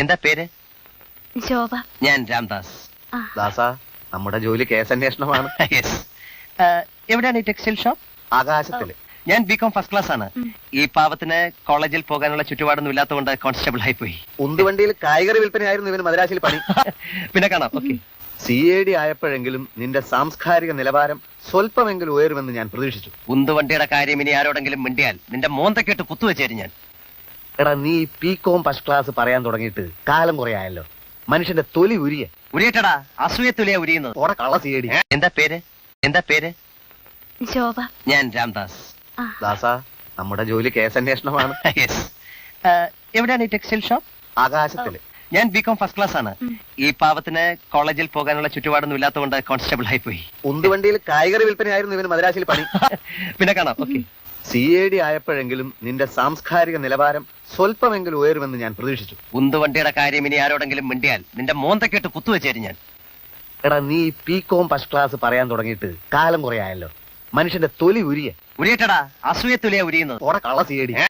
എന്താ പേര്? ശോഭ. ഞാൻ രാംദാസ്. ദാസ, നമ്മുടെ ജോലി കേസന്വേഷണമാണ്. യെസ്. എവിടെയാണ് ഈ ടെക്സ്റ്റൈൽ ഷോപ്പ്? ആകാശത്തില്. ഞാൻ ബികോം ഫസ്റ്റ് ക്ലാസ് ആണ്. ഈ പാവത്തിന് കോളേജിൽ പോകാനുള്ള ചുറ്റുപാടൊന്നും ഇല്ലാത്തതുകൊണ്ട് കോൺസ്റ്റബിൾ ആയി പോയി. ഉന്തുവണ്ടിയിൽ കായികറി വിൽപ്പനയായിരുന്നു ഇവന് മദ്രാശിയിൽ പണി. പിന്നെ കാണാം. ഓക്കെ. CAD ആയപ്പോഴെങ്കിലും നിന്റെ സാംസ്കാരിക നിലവാരം സ്വല്പമെങ്കിലും ഉയരുമെന്ന് ഞാൻ പ്രതീക്ഷിച്ചു. ഉന്തുവണ്ടിയുടെ കാര്യം ഇനി ആരോടെങ്കിലും മിണ്ടിയാൽ നിന്റെ മോന്തക്കെട്ട് കുത്തുവെച്ചേരും ഞാൻ. എടാ, നീ PCOM ഫസ്റ്റ് ക്ലാസ് പറയാൻ തുടങ്ങിയിട്ട് കാലം കുറെ ആയല്ലോ. മനുഷ്യന്റെ തൊലി ഉരിയ ഉരിയട്ടടാ, അസൂയത്തുലിയ ഉരിയുന്നത്. ഓടെ കള്ള CAD. എന്താ പേര്? എന്താ പേര്? ശോഭ. ഞാൻ രാംദാസ്. ദാസ, നമ്മുടെ ജോലി കേസന്വേഷണമാണ്. യെസ്. എവിടെയാണ് ഈ ടെക്സ്റ്റൈൽ ഷോപ്പ്? ആകാശത്തില്. ഞാൻ ബികോം ഫസ്റ്റ് ക്ലാസ് ആണ്. ഈ പാവത്തിന് കോളേജിൽ പോകാനുള്ള ചുറ്റുപാടൊന്നും ഇല്ലാത്തതുകൊണ്ട് കോൺസ്റ്റബിൾ ആയി പോയി. ഉന്തുവണ്ടിയിൽ കായികറി വിൽപ്പനയായിരുന്നു ഇവന് മദ്രാശിയിൽ പണി. പിന്നെ കാണാം. ഓക്കെ. CAD ആയപ്പോഴെങ്കിലും നിന്റെ സാംസ്കാരിക നിലവാരം സ്വല്പമെങ്കിലും ഉയരുമെന്ന് ഞാൻ പ്രതീക്ഷിച്ചു. ഉന്തുവണ്ടിയുടെ കാര്യം ഇനി ആരോടെങ്കിലും മിണ്ടിയാൽ നിന്റെ മോന്തക്കെട്ട് കുത്തുവെച്ചേരും ഞാൻ. എടാ, നീ PCOM ഫസ്റ്റ് ക്ലാസ് പറയാൻ തുടങ്ങിയിട്ട് കാലം കുറെ ആയല്ലോ. മനുഷ്യന്റെ തൊലി ഉരിയ ഉരിയട്ടടാ, അസൂയത്തുലിയ ഉരിയുന്നത്. ഓടെ കള്ള CAD.